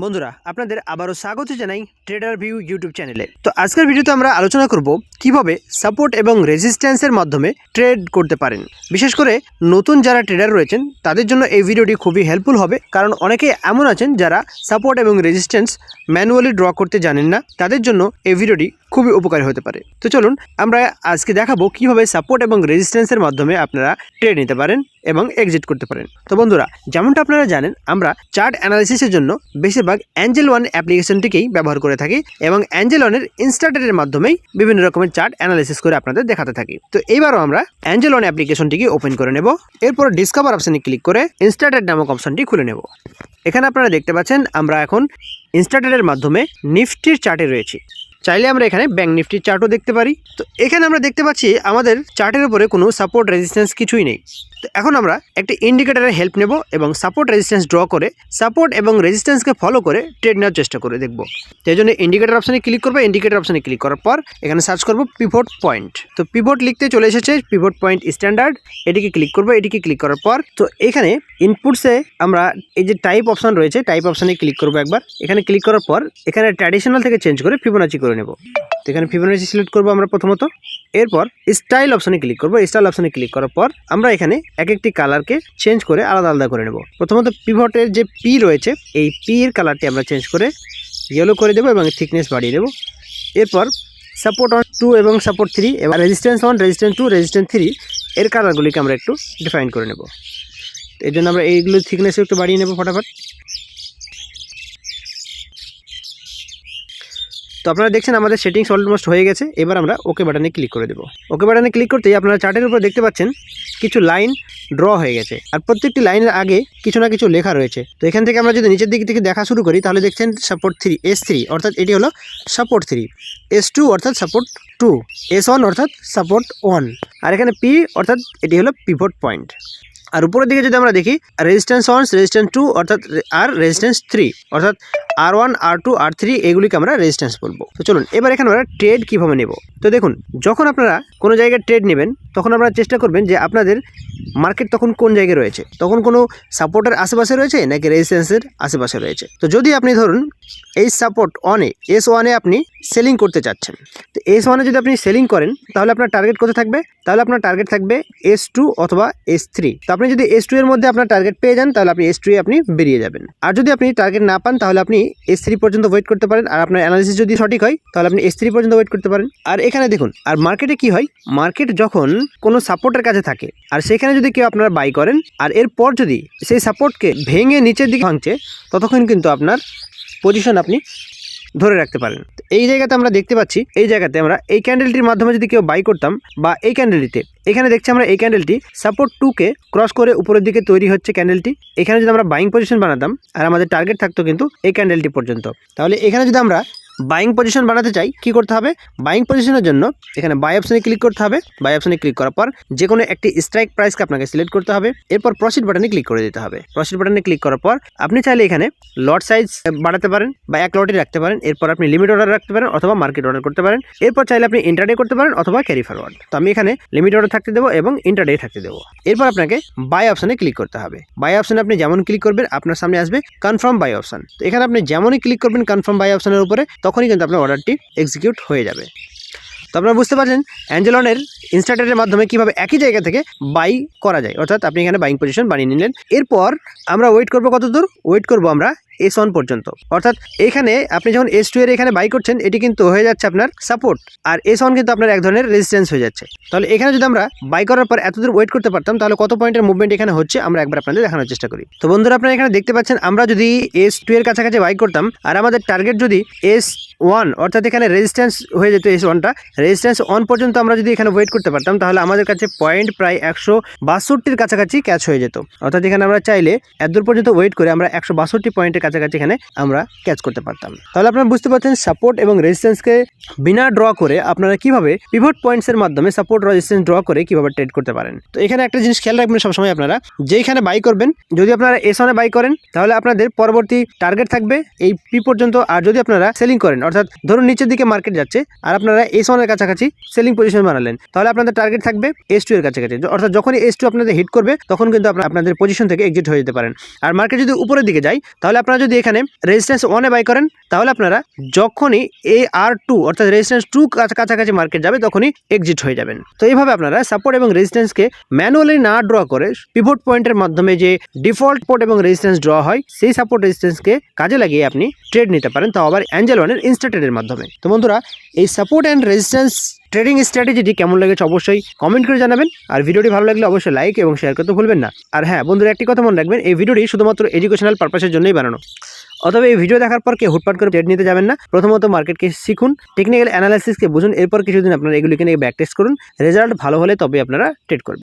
বন্ধুরা আপনাদের আবারও স্বাগত জানাই ট্রেডার ভিউ ইউটিউব চ্যানেলে। তো আজকের ভিডিওতে আমরা আলোচনা করব কিভাবে সাপোর্ট এবং রেজিস্ট্যান্সের মাধ্যমে ট্রেড করতে পারেন। বিশেষ করে নতুন যারা ট্রেডার রয়েছেন তাদের জন্য এই ভিডিওটি খুবই হেল্পফুল হবে, কারণ অনেকে এমন আছেন যারা সাপোর্ট এবং রেজিস্ট্যান্স ম্যানুয়ালি ড্র করতে জানেন না, তাদের জন্য এই ভিডিওটি খুবই উপকারী হতে পারে। তো চলুন আমরা আজকে দেখাবো কিভাবে সাপোর্ট এবং রেজিস্ট্যান্সের মাধ্যমে আপনারা ট্রেড নিতে পারেন এবং এক্সিট করতে পারেন। তো বন্ধুরা, যেমনটা আপনারা জানেন আমরা চার্ট অ্যানালিসিসের জন্য বেশিরভাগ অ্যাঞ্জেল ওয়ান অ্যাপ্লিকেশনটিকেই ব্যবহার করে থাকি এবং অ্যাঞ্জেল ওয়ানের ইনস্টাডের মাধ্যমেই বিভিন্ন রকমের চার্ট অ্যানালিসিস করে আপনাদের দেখাতে থাকি। তো এইবারও আমরা অ্যাঞ্জেল ওয়ান অ্যাপ্লিকেশনটিকে ওপেন করে নেব, এরপর ডিসকভার অপশনে ক্লিক করে ইনস্টাডেট নামক অপশনটি খুলে নেব। এখানে আপনারা দেখতে পাচ্ছেন আমরা এখন ইনস্টাডেটের মাধ্যমে নিফটির চার্টে রয়েছি। চাইলে আমরা এখানে ব্যাংক নিফটির চার্টও দেখতে পারি। তো এখানে আমরা দেখতে পাচ্ছি আমাদের চার্টের উপরে কোনো সাপোর্ট রেজিস্ট্যান্স কিছুই নেই। তো এখন আমরা একটি ইন্ডিকেটরের হেল্প নেব এবং সাপোর্ট রেজিস্ট্যান্স ড্র করে সাপোর্ট এবং রেজিস্ট্যান্সকে ফলো করে ট্রেড নেওয়ার চেষ্টা করে দেখব। তো এই জন্য ইন্ডিকেটর অপশনে ক্লিক করবো। ইন্ডিকেটর অপশনে ক্লিক করার পর এখানে সার্চ করব পিভট পয়েন্ট। তো পিভট লিখতে চলে এসেছে পিভট পয়েন্ট স্ট্যান্ডার্ড, এটিকে ক্লিক করবো। এটিকে ক্লিক করার পর তো এখানে ইনপুটসে আমরা এই যে টাইপ অপশন রয়েছে, টাইপ অপশনে ক্লিক করবো একবার। এখানে ক্লিক করার পর এখানে ট্র্যাডিশনাল থেকে চেঞ্জ করে ফিবোনাচি করে নেব। তো এখানে ফিবোনাচি সিলেক্ট করবো আমরা প্রথমত। এরপর স্টাইল অপশনে ক্লিক করবো। স্টাইল অপশনে ক্লিক করার পর আমরা এখানে এক একটি কালারকে চেঞ্জ করে আলাদা আলাদা করে নেব। প্রথমত পিভটের যে পি রয়েছে এই পি এর কালারটি আমরা চেঞ্জ করে ইয়েলো করে দেবো এবং থিকনেস বাড়িয়ে দেবো। এরপর সাপোর্ট 1 2 এবং সাপোর্ট 3 এবং রেজিস্ট্যান্স 1 রেজিস্ট্যান্স 2 রেজিস্ট্যান্স 3 এর কালারগুলিকে আমরা একটু ডিফাইন করে নেব। এর জন্য আমরা এইগুলো থিকনেস একটু বাড়িয়ে নেব ফটাফট। তো আপনারা দেখছেন আমাদের সেটিংস অলমোস্ট হয়ে গেছে। এবার আমরা ওকে বাটনে ক্লিক করে দেবো। ওকে বাটনে ক্লিক করতেই আপনারা চার্টের উপর দেখতে পাচ্ছেন কিছু লাইন ড্র হয়ে গেছে, আর প্রত্যেকটি লাইনের আগে কিছু না কিছু লেখা রয়েছে। তো এখান থেকে আমরা যদি নিচের দিক থেকে দেখা শুরু করি তাহলে দেখছেন সাপোর্ট 3 S3 অর্থাৎ এটি হলো সাপোর্ট 3, S2 অর্থাৎ সাপোর্ট 2, S1 অর্থাৎ সাপোর্ট 1, আর এখানে P অর্থাৎ এটি হলো পিভট পয়েন্ট। আর উপরের দিকে যদি আমরা দেখি রেজিস্ট্যান্স 1 রেজিস্ট্যান্স 2 অর্থাৎ আর রেজিস্ট্যান্স 3 অর্থাৎ R1 R2 R3 এগুলিকে আমরা রেজিস্ট্যান্স বলবো। তো চলুন এবার এখানে আমরা ট্রেড কীভাবে নেব। তো দেখুন, যখন আপনারা কোনো জায়গায় ট্রেড নেবেন তখন আপনারা চেষ্টা করবেন যে আপনাদের মার্কেট তখন কোন জায়গায় রয়েছে, তখন কোনো সাপোর্টের আশেপাশে রয়েছে নাকি রেজিস্ট্যান্সের আশেপাশে রয়েছে। তো যদি আপনি ধরুন এই সাপোর্ট S1-এ আপনি সেলিং করতে চাচ্ছেন, তো S1-এ যদি আপনি সেলিং করেন তাহলে আপনার টার্গেট কোথায় থাকবে? তাহলে আপনার টার্গেট থাকবে S2 অথবা S3। তো আপনি যদি S2 এর মধ্যে আপনার টার্গেট পেয়ে যান তাহলে আপনি S2-এ আপনি বেরিয়ে যাবেন, আর যদি আপনি টার্গেট না পান তাহলে আপনি S3 পর্যন্ত ওয়েট করতে পারেন, আর আপনার অ্যানালিসিস যদি সঠিক হয় তাহলে আপনি S3 পর্যন্ত ওয়েট করতে পারেন। আর এখানে দেখুন, আর মার্কেটে কি হয়, মার্কেট যখন কোনো সাপোর্টের কাছে থাকে আর সেখানে যদি কেউ আপনারা বাই করেন আর এরপর যদি সেই সাপোর্টকে ভেঙে নিচের দিকে ভাঙছে ততক্ষণ কিন্তু আপনার পজিশন আপনি ধরে রাখতে পারেন। এই জায়গাতে আমরা দেখতে পাচ্ছি, এই জায়গাতে আমরা এই ক্যান্ডেলটির মাধ্যমে যদি কেউ বাই করতাম বা এই ক্যান্ডেলটিতে, এখানে দেখছি আমরা এই ক্যান্ডেলটি সাপোর্ট 2-কে ক্রস করে উপরের দিকে তৈরি হচ্ছে ক্যান্ডেলটি। এখানে যদি আমরা বাইং পজিশন বানাতাম আর আমাদের টার্গেট থাকতো কিন্তু এই ক্যান্ডেলটি পর্যন্ত, তাহলে এখানে যদি আমরা বাইং পজিশন বানাতে চাই কি করতে হবে? বাইং পজিশনের জন্য এখানে বাই অপশনে ক্লিক করতে হবে। বাই অপশনে ক্লিক করার পর যে কোনো একটি স্ট্রাইক প্রাইসকে আপনাকে সিলেক্ট করতে হবে। এরপর প্রসিড বাটনে ক্লিক করে দিতে হবে। প্রসিড বাটনে ক্লিক করার পর আপনি চাইলে এখানে লট সাইজ বাড়াতে পারেন বা এক লটই রাখতে পারেন। এরপর আপনি লিমিট অর্ডার রাখতে পারেন অথবা মার্কেট অর্ডার করতে পারেন। এরপর চাইলে আপনি ইন্টারডে করতে পারেন অথবা ক্যারি ফরওয়ার্ড। তো আমি এখানে লিমিট অর্ডার থাকতে দেবো এবং ইন্টারডে থাকতে দেবো। এরপর আপনাকে বাই অপশনে ক্লিক করতে হবে। বাই অপশনে আপনি যেমন ক্লিক করবেন আপনার সামনে আসবে কনফার্ম বাই অপশন। তো এখানে আপনি যেমনই ক্লিক করবেন কনফার্ম বাই অপশনের উপরে তখনই কিন্তু আপনার অর্ডারটি এক্সিকিউট হয়ে যাবে। তো আপনারা বুঝতে পারছেন অ্যাঞ্জেল ওয়ানের ইনস্টাডেটের মাধ্যমে কিভাবে একই জায়গা থেকে বাই করা যায়, অর্থাৎ আপনি এখানে বাইং পজিশন বানিয়ে নিলেন। এরপর আমরা ওয়েট করব কত দূর? ওয়েট করব আমরা S1 পর্যন্ত, অর্থাৎ এখানে আপনি যখন S2 এর এখানে বাই করছেন এটি কিন্তু হয়ে যাচ্ছে আপনার সাপোর্ট, আর S1 কিন্তু আপনার এক ধরনের রেজিস্ট্যান্স হয়ে যাচ্ছে। তাহলে এখানে যদি আমরা বাই করার পর এতদূর ওয়েট করতে পারতাম তাহলে কত পয়েন্টের মুভমেন্ট এখানে হচ্ছে আমরা একবার আপনাদের দেখানোর চেষ্টা করি। তো বন্ধুরা, আপনারা এখানে দেখতে পাচ্ছেন আমরা যদি S2 এর কাছাকাছি বাই করতাম আর আমাদের টার্গেট যদি S1 অর্থাৎ এখানে রেজিস্ট্যান্স হয়ে যেত, S1টা রেজিস্ট্যান্স 1 পর্যন্ত আমরা যদি এখানে ওয়েট করতে পারতাম তাহলে আমাদের কাছে পয়েন্ট প্রায় 162-র কাছাকাছি ক্যাচ হয়ে যেত। অর্থাৎ এখানে আমরা চাইলে এতদূর পর্যন্ত ওয়েট করে আমরা 162 পয়েন্টের কাছাকাছি এখানে আমরা ক্যাচ করতে পারতাম। তাহলে আপনারা বুঝতে পারছেন সাপোর্ট এবং রেজিস্ট্যান্সকে বিনা ড্র করে আপনারা কিভাবে পিভট পয়েন্টসের মাধ্যমে সাপোর্ট রেজিস্ট্যান্স ড্র করে কিভাবে ট্রেড করতে পারেন। তো এখানে একটা জিনিস খেয়াল রাখবেন সবসময়, আপনারা যেখানে বাই করবেন যদি আপনারা S1-এ বাই করেন তাহলে আপনাদের পরবর্তী টার্গেট থাকবে এই P পর্যন্ত, আর যদি আপনারা সেলিং করেন অর্থাৎ ধরুন নিচের দিকে মার্কেট যাচ্ছে আর আপনারা S1-এর কাছাকাছি সেলিং পজিশন বানালেন তাহলে আপনাদের টার্গেট থাকবে S2 এর কাছাকাছি, অর্থাৎ যখনই S2 আপনাদের হিট করবে তখন কিন্তু আপনাদের পজিশন থেকে এক্সিট হয়ে যেতে পারেন। আর মার্কেট যদি উপরের দিকে যায় তাহলে আপনারা যদি এখানে রেজিস্ট্যান্স 1-এ বাই করেন তাহলে আপনারা যখনই AR2 অর্থাৎ রেজিস্ট্যান্স 2 কাছাকাছি মার্কেট যাবে তখনই এক্সিট হয়ে যাবেন। তো এইভাবে আপনারা সাপোর্ট এবং রেজিস্ট্যান্সকে ম্যানুয়ালি না ড্র করে পিভট পয়েন্টের মাধ্যমে যে ডিফল্ট সাপোর্ট এবং রেজিস্ট্যান্স ড্র হয় সেই সাপোর্ট রেজিস্ট্যান্সকে কাজে লাগিয়ে আপনি ট্রেড নিতে পারেন, তাও আবার অ্যাঞ্জেল ওয়ানের ইনস্টা ট্রেডের মাধ্যমে। তো বন্ধুরা, এই সাপোর্ট অ্যান্ড রেজিস্ট্যান্স ট্রেডিং স্ট্র্যাটেজিটি কেমন লেগেছে অবশ্যই কমেন্ট করে জানাবেন, আর ভিডিওটি ভালো লাগলে অবশ্যই লাইক এবং শেয়ার করতে ভুলবেন না। আর হ্যাঁ বন্ধুরা, একটি কথা মনে রাখবেন, এই ভিডিওটি শুধুমাত্র এডুকেশনাল পারপাসের জন্যই বানানো। অথবা এই ভিডিও দেখার পর কেউ হুটপাট করে ট্রেড নিতে যাবেন না। প্রথমত মার্কেটকে শিখুন, টেকনিক্যাল অ্যানালাইসিসকে বুঝুন, এরপর কিছুদিন আপনারা এগুলিকে নিয়ে ব্যাক টেস্ট করুন। রেজাল্ট ভালো হলে তবে আপনারা ট্রেড করবেন।